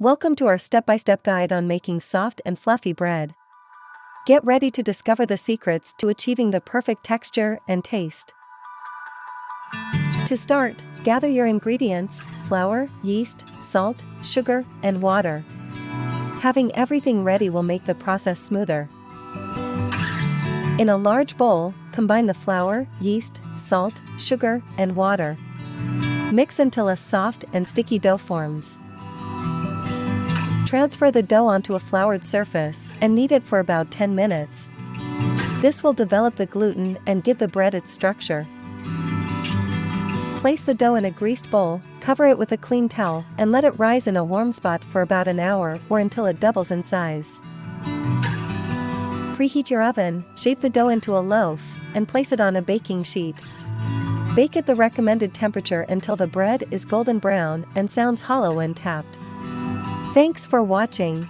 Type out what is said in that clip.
Welcome to our step-by-step guide on making soft and fluffy bread. Get ready to discover the secrets to achieving the perfect texture and taste. To start, gather your ingredients: flour, yeast, salt, sugar, and water. Having everything ready will make the process smoother. In a large bowl, combine the flour, yeast, salt, sugar, and water. Mix until a soft and sticky dough forms. Transfer the dough onto a floured surface and knead it for about 10 minutes. This will develop the gluten and give the bread its structure. Place the dough in a greased bowl, cover it with a clean towel, and let it rise in a warm spot for about an hour or until it doubles in size. Preheat your oven, shape the dough into a loaf, and place it on a baking sheet. Bake at the recommended temperature until the bread is golden brown and sounds hollow when tapped. Thanks for watching.